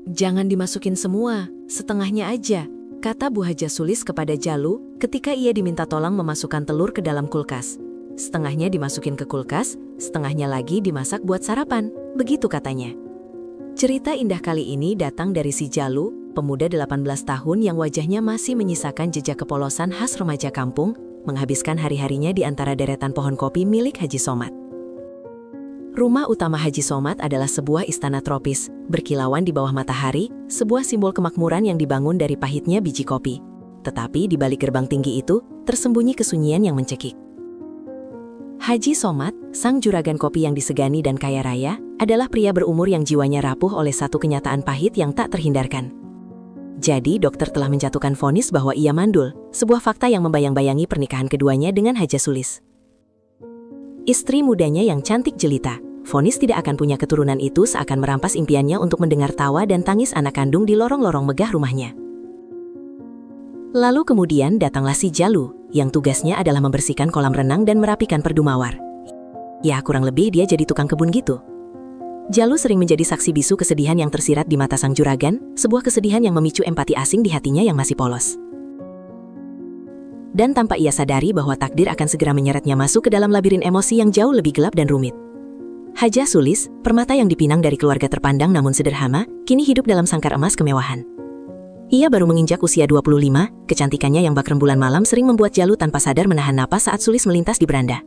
Jangan dimasukin semua, setengahnya aja, kata Bu Haja Sulis kepada Jalu ketika ia diminta tolong memasukkan telur ke dalam kulkas. Setengahnya dimasukin ke kulkas, setengahnya lagi dimasak buat sarapan, begitu katanya. Cerita indah kali ini datang dari si Jalu, pemuda 18 tahun yang wajahnya masih menyisakan jejak kepolosan khas remaja kampung, menghabiskan hari-harinya di antara deretan pohon kopi milik Haji Somad. Rumah utama Haji Somad adalah sebuah istana tropis, berkilauan di bawah matahari, sebuah simbol kemakmuran yang dibangun dari pahitnya biji kopi. Tetapi di balik gerbang tinggi itu, tersembunyi kesunyian yang mencekik. Haji Somad, sang juragan kopi yang disegani dan kaya raya, adalah pria berumur yang jiwanya rapuh oleh satu kenyataan pahit yang tak terhindarkan. Jadi dokter telah menjatuhkan vonis bahwa ia mandul, sebuah fakta yang membayang-bayangi pernikahan keduanya dengan Haja Sulis. Istri mudanya yang cantik jelita, vonis tidak akan punya keturunan itu seakan merampas impiannya untuk mendengar tawa dan tangis anak kandung di lorong-lorong megah rumahnya. Lalu kemudian datanglah si Jalu, yang tugasnya adalah membersihkan kolam renang dan merapikan perdu mawar. Ya kurang lebih dia jadi tukang kebun gitu. Jalu sering menjadi saksi bisu kesedihan yang tersirat di mata sang juragan, sebuah kesedihan yang memicu empati asing di hatinya yang masih polos. Dan tanpa ia sadari bahwa takdir akan segera menyeretnya masuk ke dalam labirin emosi yang jauh lebih gelap dan rumit. Haja Sulis, permata yang dipinang dari keluarga terpandang namun sederhana, kini hidup dalam sangkar emas kemewahan. Ia baru menginjak usia 25, kecantikannya yang bak rembulan malam sering membuat Jalu tanpa sadar menahan napas saat Sulis melintas di beranda.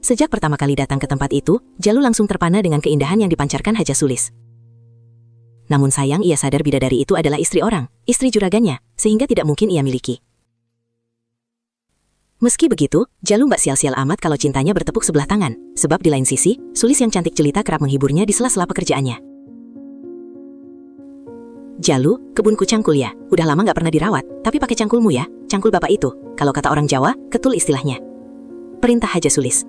Sejak pertama kali datang ke tempat itu, Jalu langsung terpana dengan keindahan yang dipancarkan Haja Sulis. Namun sayang ia sadar bidadari itu adalah istri orang, istri juragannya, sehingga tidak mungkin ia miliki. Meski begitu, Jalu mbak sial-sial amat kalau cintanya bertepuk sebelah tangan, sebab di lain sisi, Sulis yang cantik jelita kerap menghiburnya di sela-sela pekerjaannya. Jalu, kebunku cangkul ya, udah lama gak pernah dirawat, tapi pakai cangkulmu ya, cangkul bapak itu, kalau kata orang Jawa, ketul istilahnya. Perintah Haja Sulis.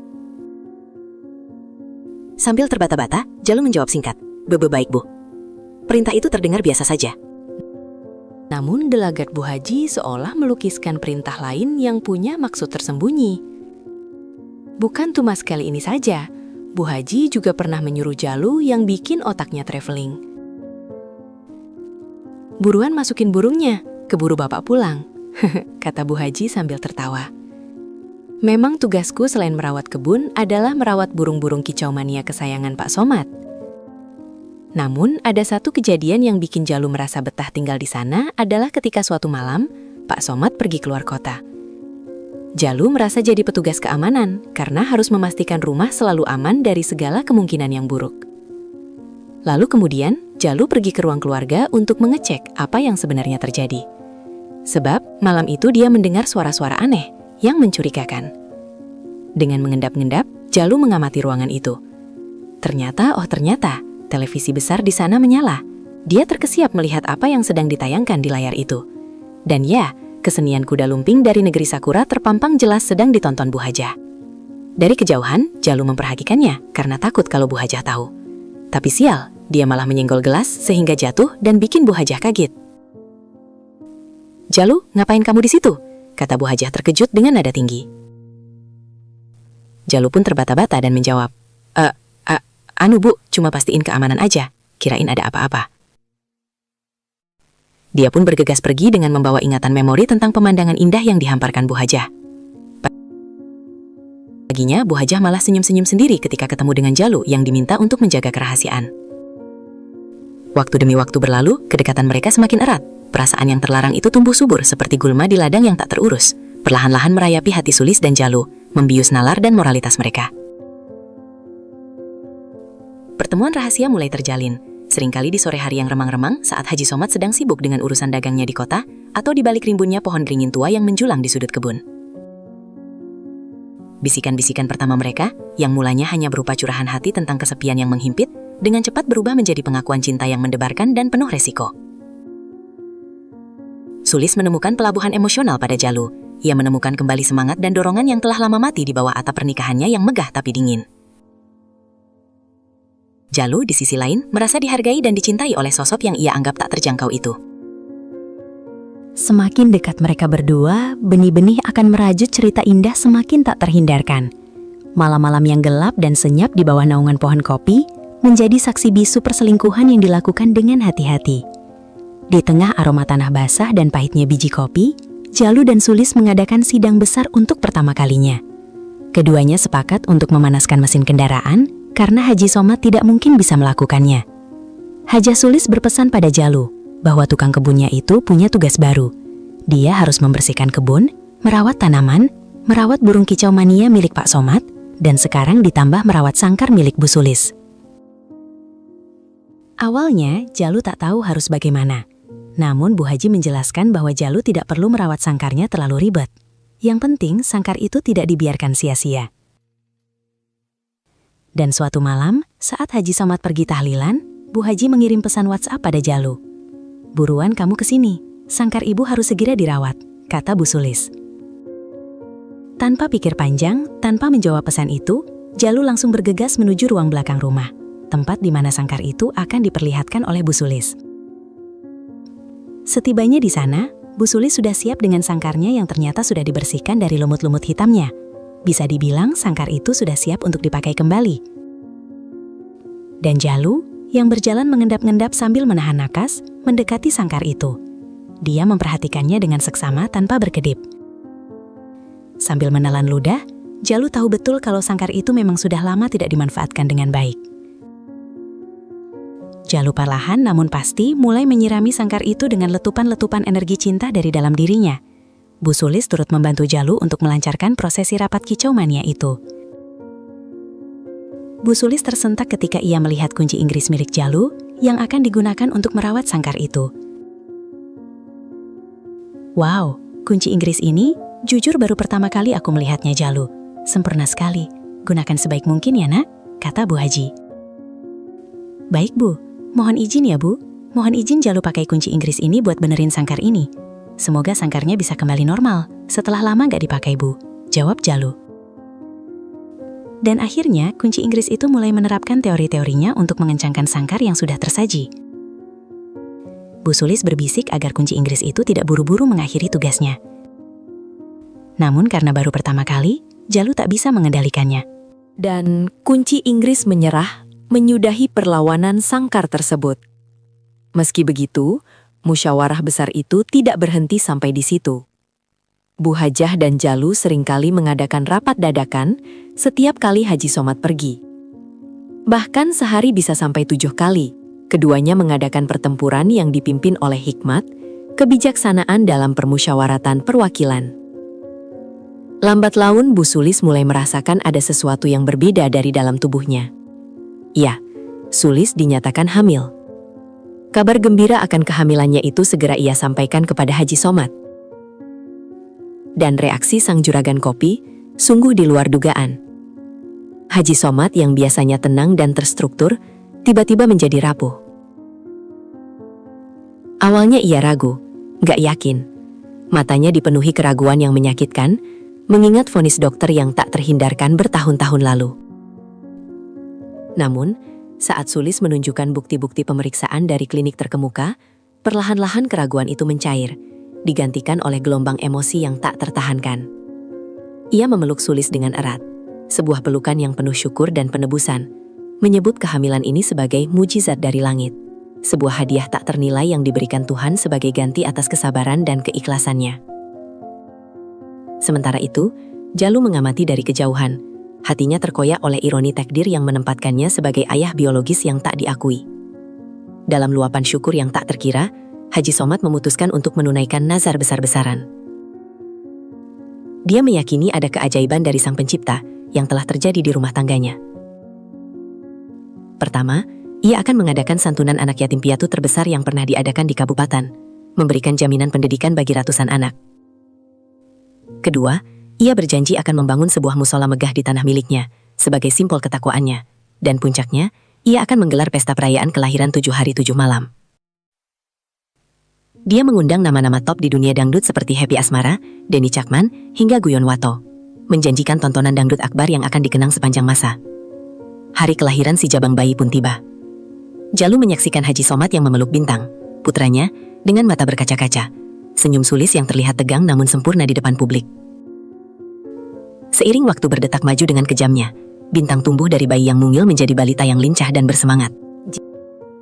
Sambil terbata-bata, Jalu menjawab singkat, baik bu. Perintah itu terdengar biasa saja. Namun gelagat Bu Haji seolah melukiskan perintah lain yang punya maksud tersembunyi. Bukan cuma sekali ini saja, Bu Haji juga pernah menyuruh Jalu yang bikin otaknya traveling. Buruan masukin burungnya, keburu bapak pulang, kata Bu Haji sambil tertawa. Memang tugasku selain merawat kebun adalah merawat burung-burung kicau mania kesayangan Pak Somad. Namun, ada satu kejadian yang bikin Jalu merasa betah tinggal di sana adalah ketika suatu malam, Pak Somad pergi keluar kota. Jalu merasa jadi petugas keamanan karena harus memastikan rumah selalu aman dari segala kemungkinan yang buruk. Lalu kemudian, Jalu pergi ke ruang keluarga untuk mengecek apa yang sebenarnya terjadi. Sebab, malam itu dia mendengar suara-suara aneh yang mencurigakan. Dengan mengendap-endap, Jalu mengamati ruangan itu. Ternyata, televisi besar di sana menyala. Dia terkesiap melihat apa yang sedang ditayangkan di layar itu. Dan ya, kesenian kuda lumping dari negeri Sakura terpampang jelas sedang ditonton Bu Hajah. Dari kejauhan, Jalu memperhatikannya karena takut kalau Bu Hajah tahu. Tapi sial, dia malah menyenggol gelas sehingga jatuh dan bikin Bu Hajah kaget. Jalu, ngapain kamu di situ? Kata Bu Hajah terkejut dengan nada tinggi. Jalu pun terbata-bata dan menjawab, Anu bu, cuma pastiin keamanan aja, kirain ada apa-apa. Dia pun bergegas pergi dengan membawa ingatan memori tentang pemandangan indah yang dihamparkan Bu Hajah. Paginya, Bu Hajah malah senyum-senyum sendiri ketika ketemu dengan Jalu yang diminta untuk menjaga kerahasiaan. Waktu demi waktu berlalu, kedekatan mereka semakin erat. Perasaan yang terlarang itu tumbuh subur seperti gulma di ladang yang tak terurus, perlahan-lahan merayapi hati Sulis dan Jalu, membius nalar dan moralitas mereka. Pertemuan rahasia mulai terjalin, seringkali di sore hari yang remang-remang saat Haji Somad sedang sibuk dengan urusan dagangnya di kota, atau di balik rimbunnya pohon beringin tua yang menjulang di sudut kebun. Bisikan-bisikan pertama mereka, yang mulanya hanya berupa curahan hati tentang kesepian yang menghimpit, dengan cepat berubah menjadi pengakuan cinta yang mendebarkan dan penuh resiko. Sulis menemukan pelabuhan emosional pada Jalu. Ia menemukan kembali semangat dan dorongan yang telah lama mati di bawah atap pernikahannya yang megah tapi dingin. Jalu di sisi lain merasa dihargai dan dicintai oleh sosok yang ia anggap tak terjangkau itu. Semakin dekat mereka berdua, benih-benih akan merajut cerita indah semakin tak terhindarkan. Malam-malam yang gelap dan senyap di bawah naungan pohon kopi, menjadi saksi bisu perselingkuhan yang dilakukan dengan hati-hati. Di tengah aroma tanah basah dan pahitnya biji kopi, Jalu dan Sulis mengadakan sidang besar untuk pertama kalinya. Keduanya sepakat untuk memanaskan mesin kendaraan karena Haji Somad tidak mungkin bisa melakukannya. Haja Sulis berpesan pada Jalu bahwa tukang kebunnya itu punya tugas baru. Dia harus membersihkan kebun, merawat tanaman, merawat burung kicau mania milik Pak Somad, dan sekarang ditambah merawat sangkar milik Bu Sulis. Awalnya, Jalu tak tahu harus bagaimana. Namun Bu Haji menjelaskan bahwa Jalu tidak perlu merawat sangkarnya terlalu ribet. Yang penting, sangkar itu tidak dibiarkan sia-sia. Dan suatu malam, saat Haji Somad pergi tahlilan, Bu Haji mengirim pesan WhatsApp pada Jalu. "Buruan kamu kesini, sangkar ibu harus segera dirawat," kata Bu Sulis. Tanpa pikir panjang, tanpa menjawab pesan itu, Jalu langsung bergegas menuju ruang belakang rumah, tempat di mana sangkar itu akan diperlihatkan oleh Bu Sulis. Setibanya di sana, Bu Sulis sudah siap dengan sangkarnya yang ternyata sudah dibersihkan dari lumut-lumut hitamnya. Bisa dibilang sangkar itu sudah siap untuk dipakai kembali. Dan Jalu, yang berjalan mengendap-endap sambil menahan napas, mendekati sangkar itu. Dia memperhatikannya dengan seksama tanpa berkedip. Sambil menelan ludah, Jalu tahu betul kalau sangkar itu memang sudah lama tidak dimanfaatkan dengan baik. Jalu perlahan namun pasti mulai menyirami sangkar itu dengan letupan-letupan energi cinta dari dalam dirinya. Bu Sulis turut membantu Jalu untuk melancarkan prosesi rapat kicau mania itu. Bu Sulis tersentak ketika ia melihat kunci Inggris milik Jalu yang akan digunakan untuk merawat sangkar itu. "Wow, kunci Inggris ini jujur baru pertama kali aku melihatnya, Jalu. Sempurna sekali. Gunakan sebaik mungkin ya, Nak," kata Bu Haji. "Baik, Bu. Mohon izin ya, Bu. Mohon izin Jalu pakai kunci Inggris ini buat benerin sangkar ini. Semoga sangkarnya bisa kembali normal setelah lama gak dipakai, Bu," jawab Jalu. Dan akhirnya kunci Inggris itu mulai menerapkan teori-teorinya untuk mengencangkan sangkar yang sudah tersaji. Bu Sulis berbisik agar kunci Inggris itu tidak buru-buru mengakhiri tugasnya. Namun karena baru pertama kali, Jalu tak bisa mengendalikannya. Dan kunci Inggris menyerah, menyudahi perlawanan sangkar tersebut. Meski begitu, musyawarah besar itu tidak berhenti sampai di situ. Bu Hajah dan Jalu seringkali mengadakan rapat dadakan setiap kali Haji Somad pergi. Bahkan sehari bisa sampai 7 kali. Keduanya mengadakan pertempuran yang dipimpin oleh hikmat, kebijaksanaan dalam permusyawaratan perwakilan. Lambat laun Bu Sulis mulai merasakan ada sesuatu yang berbeda dari dalam tubuhnya. Ya, Sulis dinyatakan hamil. Kabar gembira akan kehamilannya itu segera ia sampaikan kepada Haji Somad. Dan reaksi sang juragan kopi sungguh di luar dugaan. Haji Somad yang biasanya tenang dan terstruktur, tiba-tiba menjadi rapuh. Awalnya ia ragu, gak yakin. Matanya dipenuhi keraguan yang menyakitkan, mengingat vonis dokter yang tak terhindarkan bertahun-tahun lalu. Namun, saat Sulis menunjukkan bukti-bukti pemeriksaan dari klinik terkemuka, perlahan-lahan keraguan itu mencair, digantikan oleh gelombang emosi yang tak tertahankan. Ia memeluk Sulis dengan erat, sebuah pelukan yang penuh syukur dan penebusan, menyebut kehamilan ini sebagai mujizat dari langit, sebuah hadiah tak ternilai yang diberikan Tuhan sebagai ganti atas kesabaran dan keikhlasannya. Sementara itu, Jalu mengamati dari kejauhan. Hatinya terkoyak oleh ironi takdir yang menempatkannya sebagai ayah biologis yang tak diakui. Dalam luapan syukur yang tak terkira, Haji Somad memutuskan untuk menunaikan nazar besar-besaran. Dia meyakini ada keajaiban dari Sang Pencipta yang telah terjadi di rumah tangganya. Pertama, ia akan mengadakan santunan anak yatim piatu terbesar yang pernah diadakan di kabupaten, memberikan jaminan pendidikan bagi ratusan anak. Kedua, ia berjanji akan membangun sebuah musola megah di tanah miliknya, sebagai simbol ketakwaannya. Dan puncaknya, ia akan menggelar pesta perayaan kelahiran 7 hari 7 malam. Dia mengundang nama-nama top di dunia dangdut seperti Happy Asmara, Denny Cakman, hingga Guyon Wato. Menjanjikan tontonan dangdut akbar yang akan dikenang sepanjang masa. Hari kelahiran si Jabang Bayi pun tiba. Jalu menyaksikan Haji Somad yang memeluk Bintang, putranya, dengan mata berkaca-kaca. Senyum Sulis yang terlihat tegang namun sempurna di depan publik. Seiring waktu berdetak maju dengan kejamnya, Bintang tumbuh dari bayi yang mungil menjadi balita yang lincah dan bersemangat.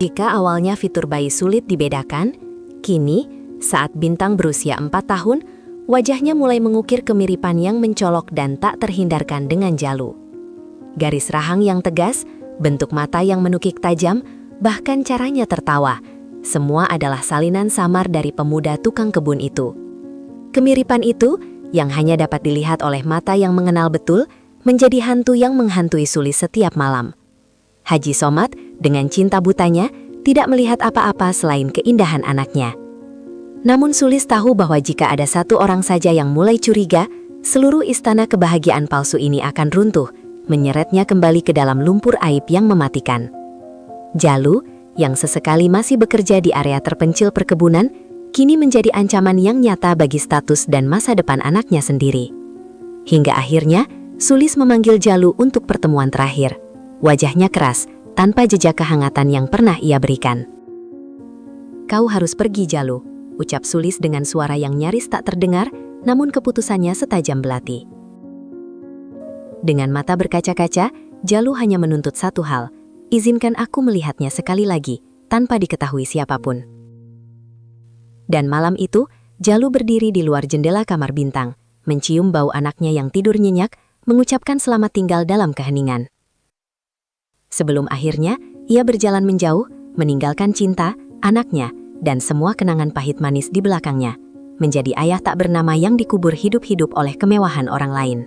Jika awalnya fitur bayi sulit dibedakan, kini saat Bintang berusia 4 tahun, wajahnya mulai mengukir kemiripan yang mencolok dan tak terhindarkan dengan Jalu. Garis rahang yang tegas, bentuk mata yang menukik tajam, bahkan caranya tertawa, semua adalah salinan samar dari pemuda tukang kebun itu. Kemiripan itu, yang hanya dapat dilihat oleh mata yang mengenal betul, menjadi hantu yang menghantui Sulis setiap malam. Haji Somad, dengan cinta butanya, tidak melihat apa-apa selain keindahan anaknya. Namun Sulis tahu bahwa jika ada satu orang saja yang mulai curiga, seluruh istana kebahagiaan palsu ini akan runtuh, menyeretnya kembali ke dalam lumpur aib yang mematikan. Jalu, yang sesekali masih bekerja di area terpencil perkebunan, kini menjadi ancaman yang nyata bagi status dan masa depan anaknya sendiri. Hingga akhirnya, Sulis memanggil Jalu untuk pertemuan terakhir. Wajahnya keras, tanpa jejak kehangatan yang pernah ia berikan. "Kau harus pergi, Jalu," ucap Sulis dengan suara yang nyaris tak terdengar, namun keputusannya setajam belati. Dengan mata berkaca-kaca, Jalu hanya menuntut satu hal, "Izinkan aku melihatnya sekali lagi, tanpa diketahui siapapun." Dan malam itu, Jalu berdiri di luar jendela kamar Bintang, mencium bau anaknya yang tidur nyenyak, mengucapkan selamat tinggal dalam keheningan. Sebelum akhirnya, ia berjalan menjauh, meninggalkan cinta, anaknya, dan semua kenangan pahit manis di belakangnya, menjadi ayah tak bernama yang dikubur hidup-hidup oleh kemewahan orang lain.